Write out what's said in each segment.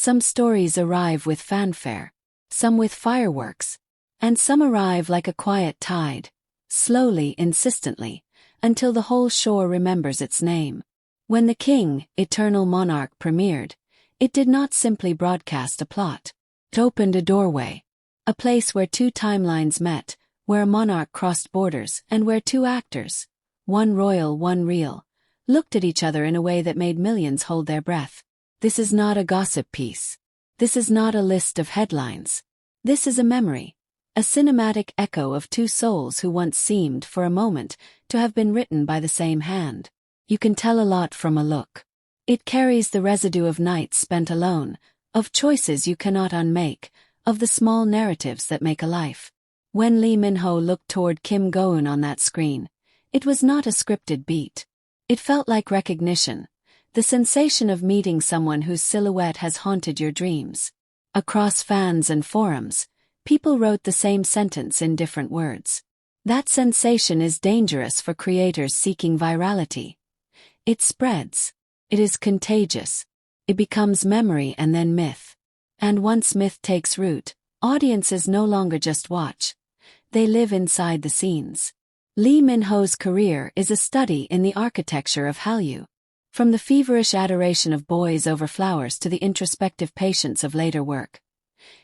Some stories arrive with fanfare, some with fireworks, and some arrive like a quiet tide, slowly, insistently, until the whole shore remembers its name. When The King, Eternal Monarch premiered, it did not simply broadcast a plot. It opened a doorway, a place where two timelines met, where a monarch crossed borders, and where two actors, one royal, one real, looked at each other in a way that made millions hold their breath. This is not a gossip piece. This is not a list of headlines. This is a memory, a cinematic echo of two souls who once seemed, for a moment, to have been written by the same hand. You can tell a lot from a look. It carries the residue of nights spent alone, of choices you cannot unmake, of the small narratives that make a life. When Lee Min-ho looked toward Kim Go-eun on that screen, it was not a scripted beat. It felt like recognition, the sensation of meeting someone whose silhouette has haunted your dreams. Across fans and forums, people wrote the same sentence in different words. That sensation is dangerous for creators seeking virality. It spreads. It is contagious. It becomes memory and then myth. And once myth takes root, audiences no longer just watch. They live inside the scenes. Lee Min-ho's career is a study in the architecture of Hallyu. From the feverish adoration of Boys Over Flowers to the introspective patience of later work,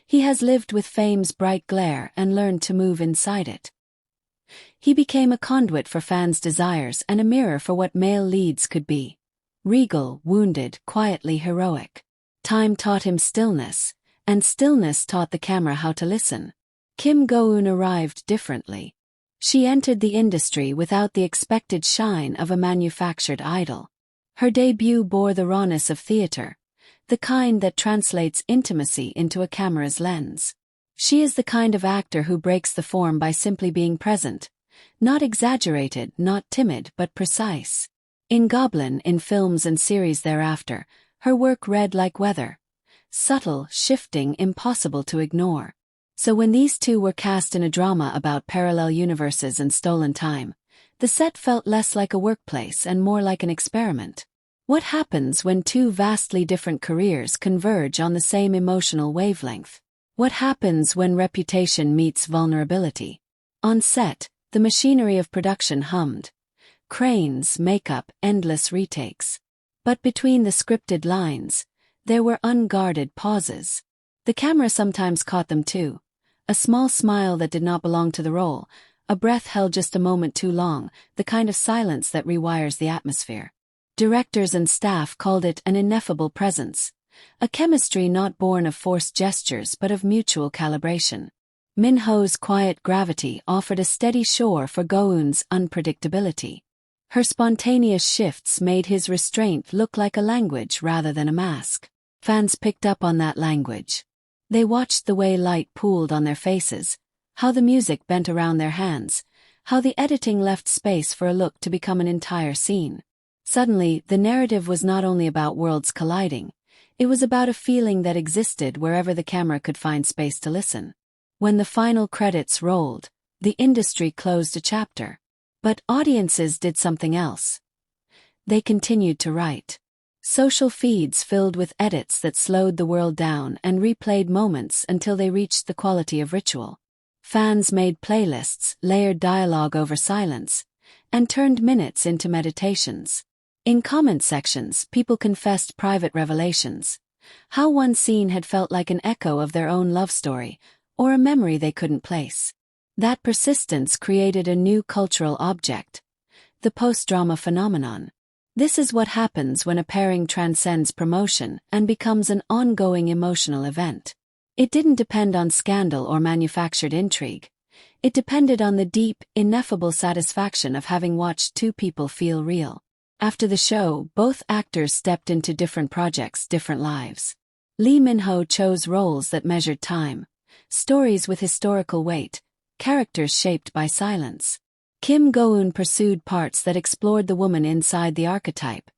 he has lived with fame's bright glare and learned to move inside it. He became a conduit for fans' desires and a mirror for what male leads could be. Regal, wounded, quietly heroic. Time taught him stillness, and stillness taught the camera how to listen. Kim Go-eun arrived differently. She entered the industry without the expected shine of a manufactured idol. Her debut bore the rawness of theater, the kind that translates intimacy into a camera's lens. She is the kind of actor who breaks the form by simply being present, not exaggerated, not timid, but precise. In Goblin, in films and series thereafter, her work read like weather. Subtle, shifting, impossible to ignore. So when these two were cast in a drama about parallel universes and stolen time, the set felt less like a workplace and more like an experiment. What happens when two vastly different careers converge on the same emotional wavelength? What happens when reputation meets vulnerability? On set, the machinery of production hummed. Cranes, makeup, endless retakes. But between the scripted lines, there were unguarded pauses. The camera sometimes caught them too. A small smile that did not belong to the role, a breath held just a moment too long, the kind of silence that rewires the atmosphere. Directors and staff called it an ineffable presence, a chemistry not born of forced gestures but of mutual calibration. Min-ho's quiet gravity offered a steady shore for Go-eun's unpredictability. Her spontaneous shifts made his restraint look like a language rather than a mask. Fans picked up on that language. They watched the way light pooled on their faces, how the music bent around their hands, how the editing left space for a look to become an entire scene. Suddenly, the narrative was not only about worlds colliding, it was about a feeling that existed wherever the camera could find space to listen. When the final credits rolled, the industry closed a chapter. But audiences did something else. They continued to write. Social feeds filled with edits that slowed the world down and replayed moments until they reached the quality of ritual. Fans made playlists, layered dialogue over silence, and turned minutes into meditations. In comment sections, people confessed private revelations. How one scene had felt like an echo of their own love story, or a memory they couldn't place. That persistence created a new cultural object, the post-drama phenomenon. This is what happens when a pairing transcends promotion and becomes an ongoing emotional event. It didn't depend on scandal or manufactured intrigue. It depended on the deep, ineffable satisfaction of having watched two people feel real. After the show, both actors stepped into different projects, different lives. Lee Min-ho chose roles that measured time, stories with historical weight, characters shaped by silence. Kim Go-eun pursued parts that explored the woman inside the archetype.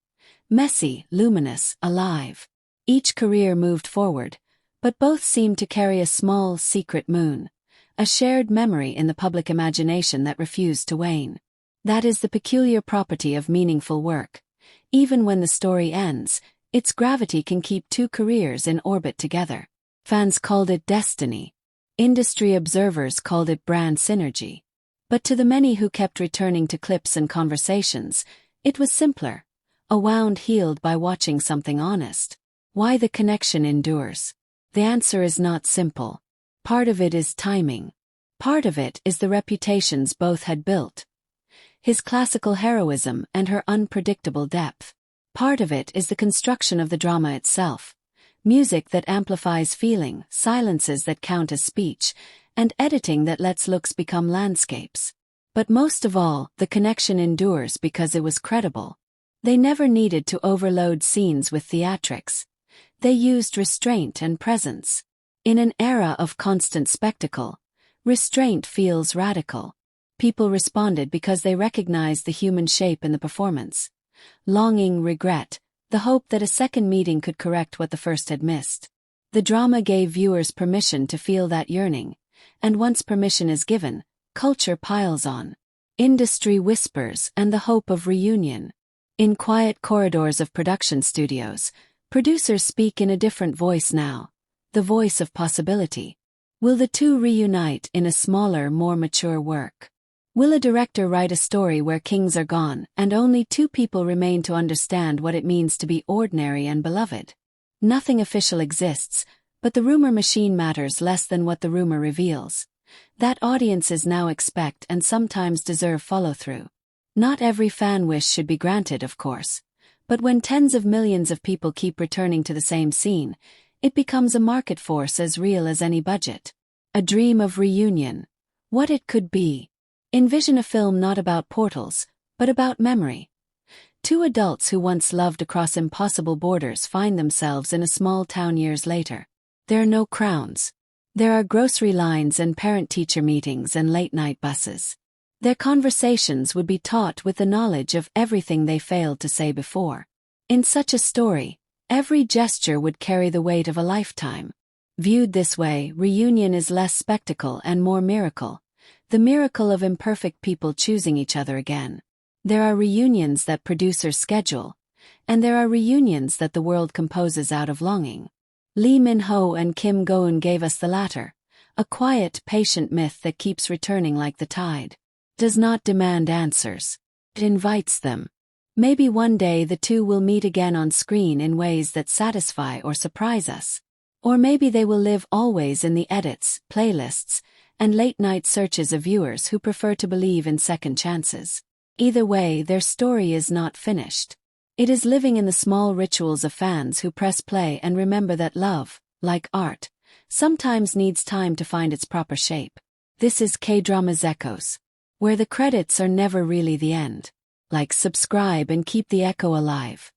Messy, luminous, alive. Each career moved forward, but both seemed to carry a small, secret moon, a shared memory in the public imagination that refused to wane. That is the peculiar property of meaningful work. Even when the story ends, Its gravity can keep two careers in orbit together. Fans called it destiny. Industry observers called it brand synergy. But to the many who kept returning to clips and conversations, it was simpler. A wound healed by watching something honest. Why the connection endures? The answer is not simple. Part of it is timing. Part of it is the reputations both had built. His classical heroism and her unpredictable depth. Part of it is the construction of the drama itself. Music that amplifies feeling, silences that count as speech, and editing that lets looks become landscapes. But most of all, the connection endures because it was credible. They never needed to overload scenes with theatrics. They used restraint and presence. In an era of constant spectacle, restraint feels radical. People responded because they recognized the human shape in the performance. Longing, regret, the hope that a second meeting could correct what the first had missed. The drama gave viewers permission to feel that yearning, and once permission is given, culture piles on. Industry whispers and the hope of reunion. In quiet corridors of production studios, producers speak in a different voice now, the voice of possibility. Will the two reunite in a smaller, more mature work? Will a director write a story where kings are gone and only two people remain to understand what it means to be ordinary and beloved? Nothing official exists, but the rumor machine matters less than what the rumor reveals. That audiences now expect and sometimes deserve follow-through. Not every fan wish should be granted, of course. But when tens of millions of people keep returning to the same scene, it becomes a market force as real as any budget. A dream of reunion. What it could be. Envision a film not about portals, but about memory. Two adults who once loved across impossible borders find themselves in a small town years later. There are no crowns. There are grocery lines and parent-teacher meetings and late-night buses. Their conversations would be taught with the knowledge of everything they failed to say before. In such a story, every gesture would carry the weight of a lifetime. Viewed this way, reunion is less spectacle and more miracle. The miracle of imperfect people choosing each other again. There are reunions that producers schedule, and there are reunions that the world composes out of longing. Lee Min-ho and Kim Go-eun gave us the latter, a quiet, patient myth that keeps returning like the tide. Does not demand answers. It invites them. Maybe one day the two will meet again on screen in ways that satisfy or surprise us. Or maybe they will live always in the edits, playlists, and late-night searches of viewers who prefer to believe in second chances. Either way, their story is not finished. It is living in the small rituals of fans who press play and remember that love, like art, sometimes needs time to find its proper shape. This is K-Drama's Echoes, where the credits are never really the end. Like, subscribe and keep the echo alive.